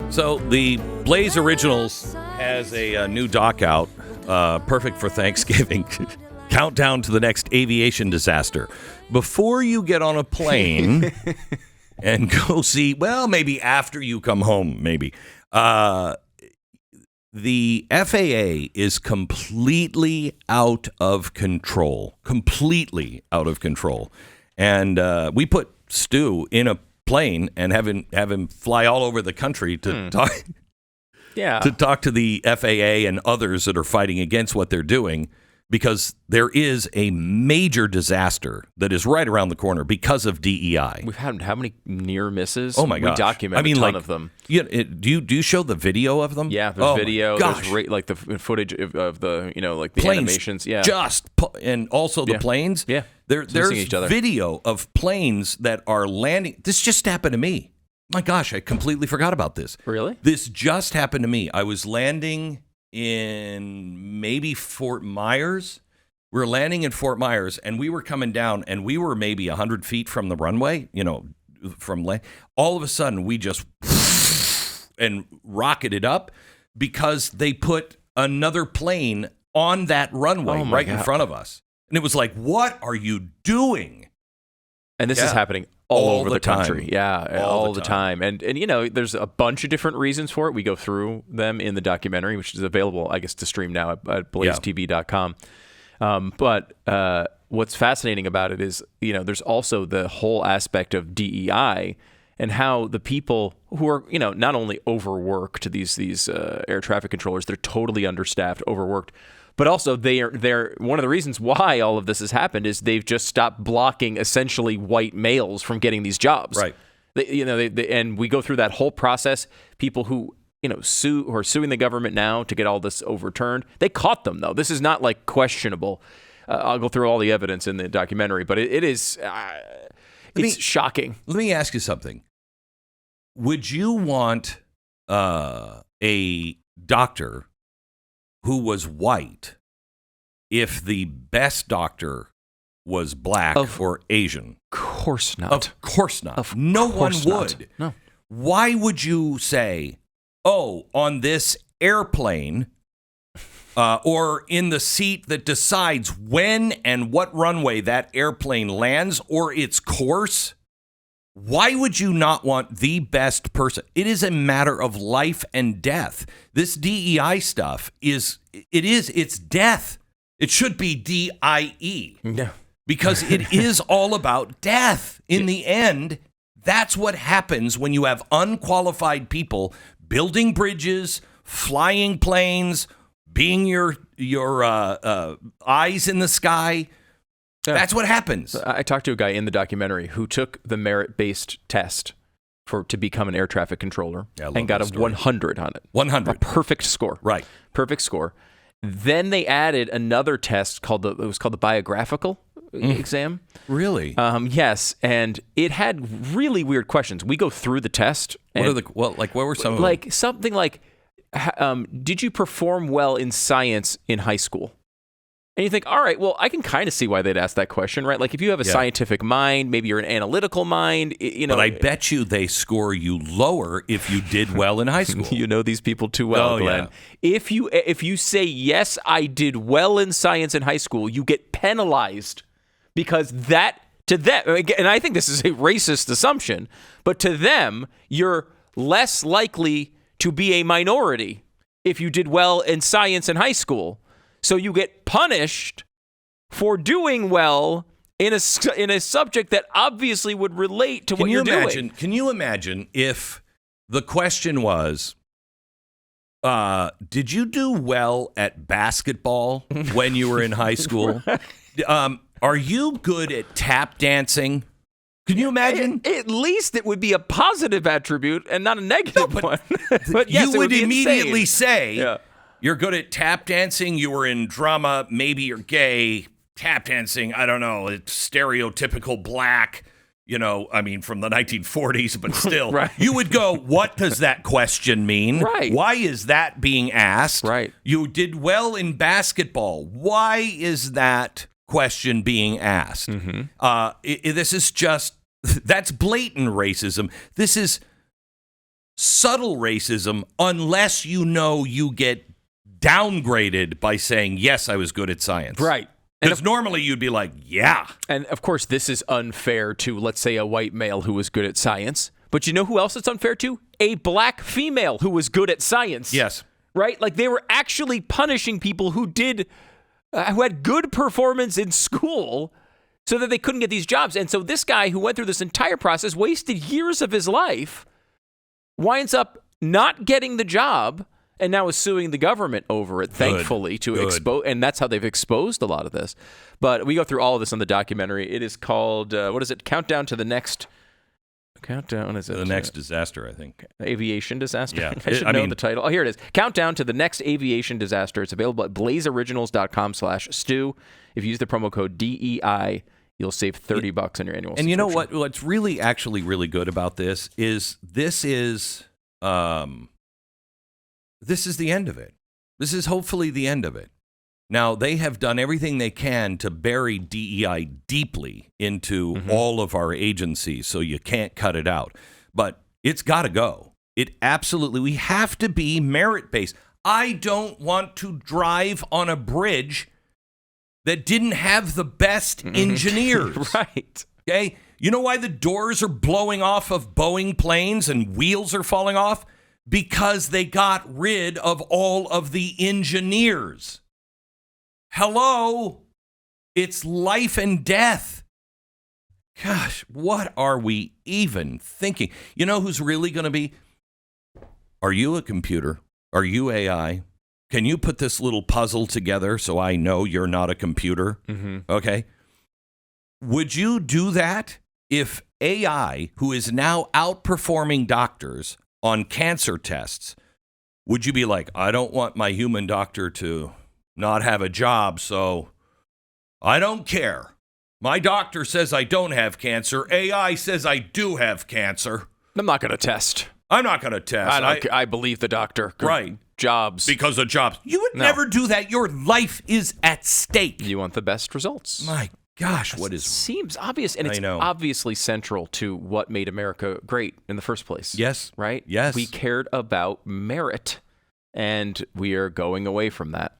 So the Blaze Originals has a new doc out, perfect for Thanksgiving. Countdown to the next aviation disaster. Before you get on a plane and go see, well, maybe after you come home, maybe. The FAA is completely out of control. Completely out of control. And we put Stu in a plane and have him fly all over the country to talk to the FAA and others that are fighting against what they're doing, because there is a major disaster that is right around the corner because of DEI. We've had how many near misses? Oh my gosh! We document a ton of them. Yeah, do you show the video of them? Yeah, there's video. There's like the footage of the like the planes animations. Yeah, and also the planes. Yeah, there's video of planes that are landing. This just happened to me. My gosh, I completely forgot about this. Really? This just happened to me. I was landing in maybe Fort Myers. We were landing in Fort Myers, and we were coming down, and we were maybe 100 feet from the runway, from land. All of a sudden, we just and rocketed up because they put another plane on that runway in front of us. And it was like, what are you doing? And this is happening all over the country. Time. Yeah, all the time. And there's a bunch of different reasons for it. We go through them in the documentary, which is available, I guess, to stream now at blazetv.com. But what's fascinating about it is, there's also the whole aspect of DEI and how the people who are, not only overworked, these air traffic controllers, they're totally understaffed, overworked, but also they're one of the reasons why all of this has happened is they've just stopped blocking essentially white males from getting these jobs. Right. And we go through that whole process. People who who are suing the government now to get all this overturned. They caught them though. This is not like questionable. I'll go through all the evidence in the documentary, but it is shocking. Let me ask you something. Would you want a doctor who was white if the best doctor was black or Asian? Of course not. Of course not. No one would. No. Why would you say, on this airplane or in the seat that decides when and what runway that airplane lands or its course, why would you not want the best person? It is a matter of life and death. This DEI stuff it's death. It should be DIE. No. Because it is all about death. In the end, that's what happens when you have unqualified people building bridges, flying planes, being your eyes in the sky. That's what happens. I talked to a guy in the documentary who took the merit-based test to become an air traffic controller and got a 100 on it. 100. A perfect score. Right. Perfect score. Then they added another test called the biographical exam. Really? Yes, and it had really weird questions. We go through the test. What were some of them? Like something like, did you perform well in science in high school? And you think, all right, well, I can kind of see why they'd ask that question, right? Like if you have a scientific mind, maybe you're an analytical mind, But I bet you they score you lower if you did well in high school. You know these people too well, Glenn. Yeah. If you say, yes, I did well in science in high school, you get penalized because to them, and I think this is a racist assumption, but to them, you're less likely to be a minority if you did well in science in high school. So you get punished for doing well in a subject that obviously would relate to what you're doing. Can you imagine if the question was, did you do well at basketball when you were in high school? Are you good at tap dancing? Can you imagine? At least it would be a positive attribute and not a negative one. But yes, you would immediately say... Yeah. You're good at tap dancing. You were in drama. Maybe you're gay. Tap dancing. I don't know. It's stereotypical black, from the 1940s, but still. Right. You would go, what does that question mean? Right. Why is that being asked? Right. You did well in basketball. Why is that question being asked? Mm-hmm. This is just, that's blatant racism. This is subtle racism unless you know you get downgraded by saying, yes, I was good at science. Right. Because normally you'd be like, yeah. And of course, this is unfair to, let's say, a white male who was good at science. But you know who else it's unfair to? A black female who was good at science. Yes. Right? Like they were actually punishing people who had good performance in school so that they couldn't get these jobs. And so this guy who went through this entire process, wasted years of his life, winds up not getting the job and now is suing the government over it, thankfully, to expose. And that's how they've exposed a lot of this. But we go through all of this on the documentary. It is called, what is it? Countdown to the next... Countdown, is it? The next disaster, I think. Aviation disaster? Yeah. I should know the title. Oh, here it is. Countdown to the next aviation disaster. It's available at blazeoriginals.com/stew. If you use the promo code DEI, you'll save $30 on your annual subscription. And you know what? What's really actually really good about this is this is the end of it. This is hopefully the end of it. Now, they have done everything they can to bury DEI deeply into all of our agencies, so you can't cut it out. But it's got to go. We have to be merit-based. I don't want to drive on a bridge that didn't have the best engineers. Right. Okay? You know why the doors are blowing off of Boeing planes and wheels are falling off? Because they got rid of all of the engineers. Hello? It's life and death. Gosh, what are we even thinking? You know who's really going to be? Are you a computer? Are you AI? Can you put this little puzzle together so I know you're not a computer? Okay. Would you do that if AI, who is now outperforming doctors on cancer tests, would you be like, I don't want my human doctor to not have a job, so I don't care. My doctor says I don't have cancer. AI says I do have cancer. I'm not going to test. I'm not going to test. I believe the doctor. Right. Jobs. Because of jobs. You would never do that. Your life is at stake. You want the best results. My gosh, what is... Seems obvious, and it's obviously central to what made America great in the first place. Yes. Right? Yes. We cared about merit, and we are going away from that.